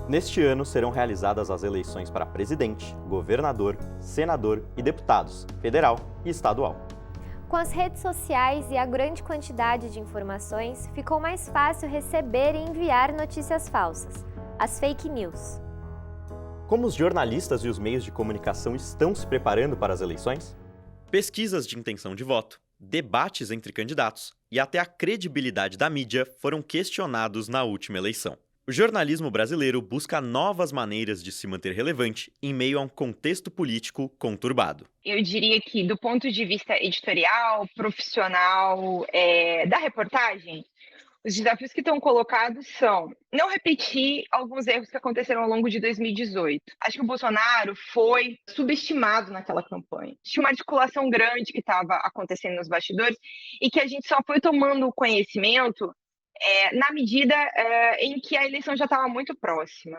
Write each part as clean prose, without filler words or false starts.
Neste ano serão realizadas as eleições para presidente, governador, senador e deputados, federal e estadual. Com as redes sociais e a grande quantidade de informações, ficou mais fácil receber e enviar notícias falsas, as fake news. Como os jornalistas e os meios de comunicação estão se preparando para as eleições? Pesquisas de intenção de voto, debates entre candidatos e até a credibilidade da mídia foram questionados na última eleição. O jornalismo brasileiro busca novas maneiras de se manter relevante em meio a um contexto político conturbado. Eu diria que, do ponto de vista editorial, profissional, da reportagem, os desafios que estão colocados são não repetir alguns erros que aconteceram ao longo de 2018. Acho que o Bolsonaro foi subestimado naquela campanha. Tinha uma articulação grande que estava acontecendo nos bastidores e que a gente só foi tomando conhecimento na medida em que a eleição já estava muito próxima.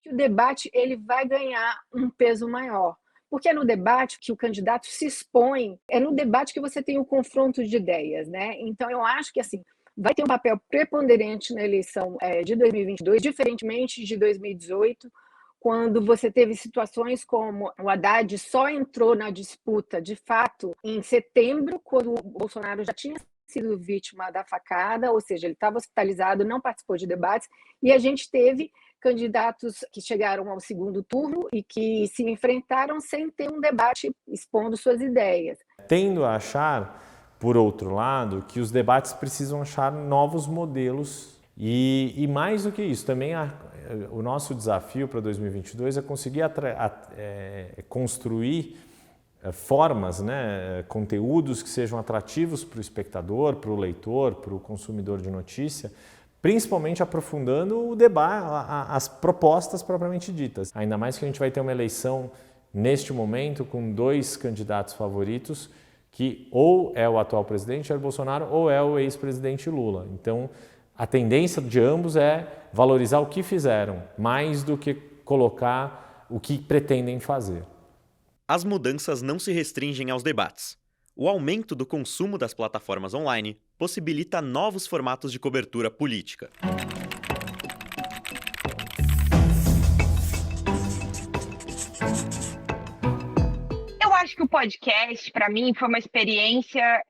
O debate ele vai ganhar um peso maior, porque é no debate que o candidato se expõe, é no debate que você tem o confronto de ideias, né? Então eu acho que assim vai ter um papel preponderante na eleição de 2022, diferentemente de 2018, quando você teve situações como o Haddad só entrou na disputa de fato em setembro, quando o Bolsonaro já tinha sido vítima da facada, ou seja, ele estava hospitalizado, não participou de debates, e a gente teve candidatos que chegaram ao segundo turno e que se enfrentaram sem ter um debate expondo suas ideias. Tendo a achar, por outro lado, que os debates precisam achar novos modelos e mais do que isso, também o nosso desafio para 2022 é conseguir construir formas, conteúdos que sejam atrativos para o espectador, para o leitor, para o consumidor de notícia, principalmente aprofundando o debate, as propostas propriamente ditas. Ainda mais que a gente vai ter uma eleição neste momento com dois candidatos favoritos, que ou é o atual presidente Jair Bolsonaro ou é o ex-presidente Lula. Então, a tendência de ambos é valorizar o que fizeram, mais do que colocar o que pretendem fazer. As mudanças não se restringem aos debates. O aumento do consumo das plataformas online possibilita novos formatos de cobertura política. Eu acho que o podcast, para mim, foi uma experiência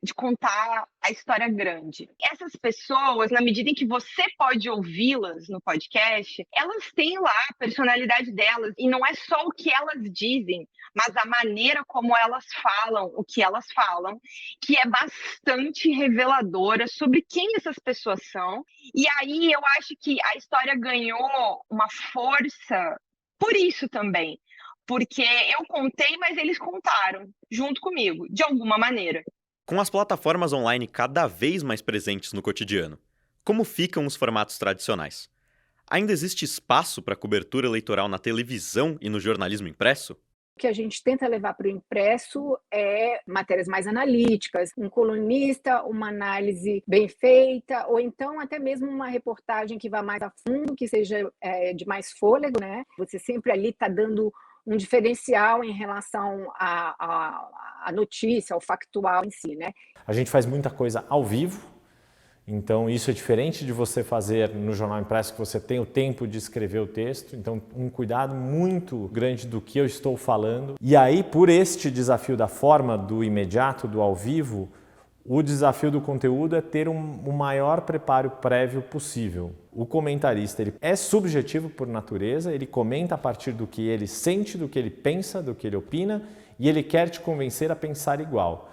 de contar a história grande. Essas pessoas, na medida em que você pode ouvi-las no podcast, elas têm lá a personalidade delas. E não é só o que elas dizem, mas a maneira como elas falam, o que elas falam, que é bastante reveladora sobre quem essas pessoas são. E aí eu acho que a história ganhou uma força por isso também. Porque eu contei, mas eles contaram, junto comigo, de alguma maneira. Com as plataformas online cada vez mais presentes no cotidiano, como ficam os formatos tradicionais? Ainda existe espaço para cobertura eleitoral na televisão e no jornalismo impresso? O que a gente tenta levar para o impresso é matérias mais analíticas, um colunista, uma análise bem feita, ou então até mesmo uma reportagem que vá mais a fundo, que seja de mais fôlego, né? Você sempre ali está dando um diferencial em relação à notícia, ao factual em si, né? A gente faz muita coisa ao vivo, então isso é diferente de você fazer no jornal impresso, que você tem o tempo de escrever o texto, então um cuidado muito grande do que eu estou falando. E aí, por este desafio da forma, do imediato, do ao vivo, o desafio do conteúdo é ter o maior preparo prévio possível. O comentarista ele é subjetivo por natureza, ele comenta a partir do que ele sente, do que ele pensa, do que ele opina, e ele quer te convencer a pensar igual.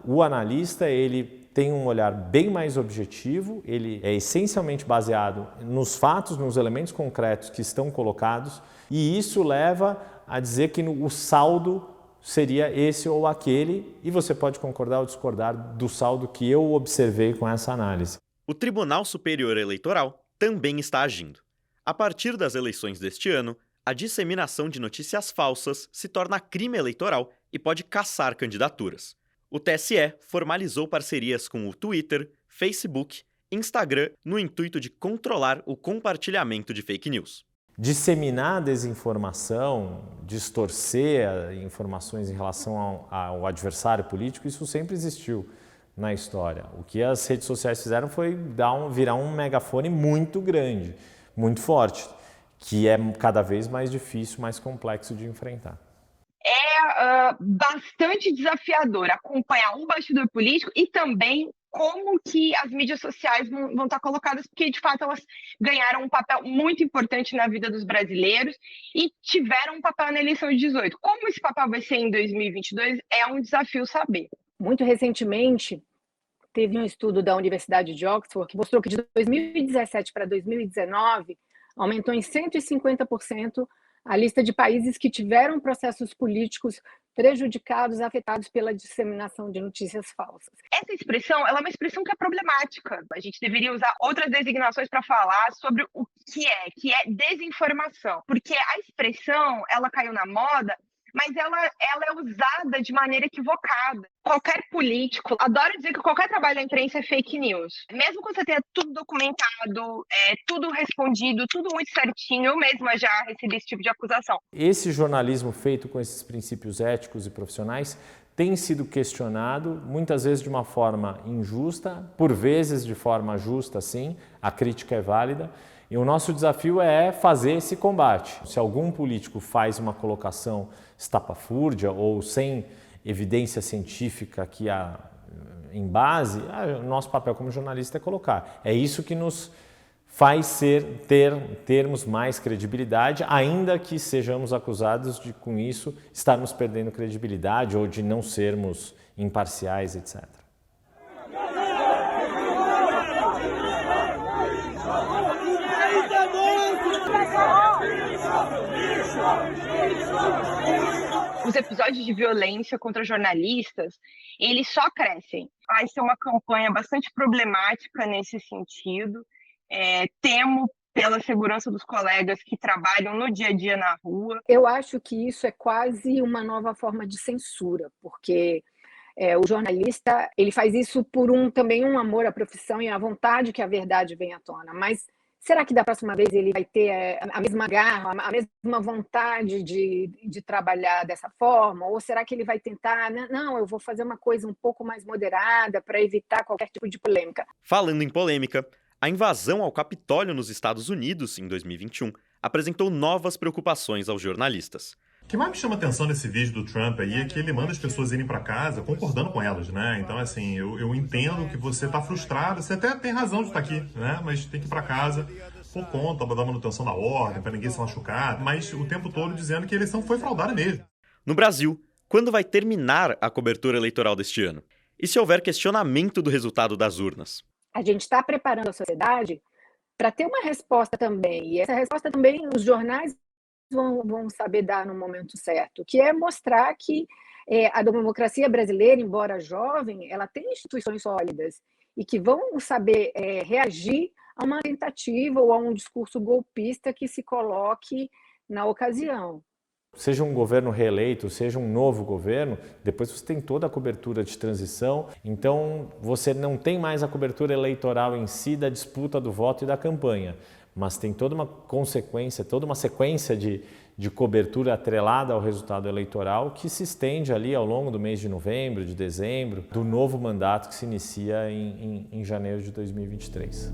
O analista ele tem um olhar bem mais objetivo, ele é essencialmente baseado nos fatos, nos elementos concretos que estão colocados, e isso leva a dizer que o saldo seria esse ou aquele, e você pode concordar ou discordar do saldo que eu observei com essa análise. O Tribunal Superior Eleitoral também está agindo. A partir das eleições deste ano, a disseminação de notícias falsas se torna crime eleitoral e pode cassar candidaturas. O TSE formalizou parcerias com o Twitter, Facebook, Instagram no intuito de controlar o compartilhamento de fake news. Disseminar desinformação, distorcer informações em relação ao adversário político, isso sempre existiu na história. O que as redes sociais fizeram foi virar um megafone muito grande, muito forte. que é cada vez mais difícil, mais complexo de enfrentar. É bastante desafiador acompanhar um bastidor político e também como que as mídias sociais vão estar colocadas, porque de fato elas ganharam um papel muito importante na vida dos brasileiros e tiveram um papel na eleição de 18. Como esse papel vai ser em 2022 é um desafio saber. Muito recentemente, teve um estudo da Universidade de Oxford que mostrou que de 2017 para 2019 aumentou em 150% a lista de países que tiveram processos políticos prejudicados, afetados pela disseminação de notícias falsas. Essa expressão, ela é uma expressão que é problemática. A gente deveria usar outras designações para falar sobre o que é desinformação. Porque a expressão, ela caiu na moda, mas ela é usada de maneira equivocada. Qualquer político adora dizer que qualquer trabalho da imprensa é fake news. Mesmo que você tenha tudo documentado, tudo respondido, tudo muito certinho, eu mesma já recebi esse tipo de acusação. Esse jornalismo feito com esses princípios éticos e profissionais tem sido questionado, muitas vezes de uma forma injusta, por vezes de forma justa, sim, a crítica é válida. E o nosso desafio é fazer esse combate. Se algum político faz uma colocação estapafúrdia ou sem evidência científica que há em base, o nosso papel como jornalista é colocar. É isso que nos faz termos mais credibilidade, ainda que sejamos acusados de, com isso, estarmos perdendo credibilidade ou de não sermos imparciais, etc. Os episódios de violência contra jornalistas, eles só crescem. Vai ser uma campanha bastante problemática nesse sentido. Temo pela segurança dos colegas que trabalham no dia a dia na rua. Eu acho que isso é quase uma nova forma de censura, porque o jornalista ele faz isso por também um amor à profissão e a vontade que a verdade venha à tona, mas será que da próxima vez ele vai ter a mesma garra, a mesma vontade de trabalhar dessa forma? Ou será que ele vai tentar, não, eu vou fazer uma coisa um pouco mais moderada para evitar qualquer tipo de polêmica? Falando em polêmica, a invasão ao Capitólio nos Estados Unidos, em 2021, apresentou novas preocupações aos jornalistas. O que mais me chama atenção nesse vídeo do Trump aí é que ele manda as pessoas irem para casa concordando com elas, né? Então, assim, eu entendo que você está frustrado, você até tem razão de estar aqui, né? Mas tem que ir para casa por conta da manutenção da ordem, para ninguém se machucar, mas o tempo todo dizendo que a eleição foi fraudada mesmo. No Brasil, quando vai terminar a cobertura eleitoral deste ano? E se houver questionamento do resultado das urnas? A gente está preparando a sociedade para ter uma resposta também, e essa resposta também os jornais vão saber dar no momento certo, que é mostrar que a democracia brasileira, embora jovem, ela tem instituições sólidas e que vão saber reagir a uma tentativa ou a um discurso golpista que se coloque na ocasião. Seja um governo reeleito, seja um novo governo, depois você tem toda a cobertura de transição, então você não tem mais a cobertura eleitoral em si da disputa do voto e da campanha, mas tem toda uma consequência, toda uma sequência de cobertura atrelada ao resultado eleitoral que se estende ali ao longo do mês de novembro, de dezembro, do novo mandato que se inicia em janeiro de 2023.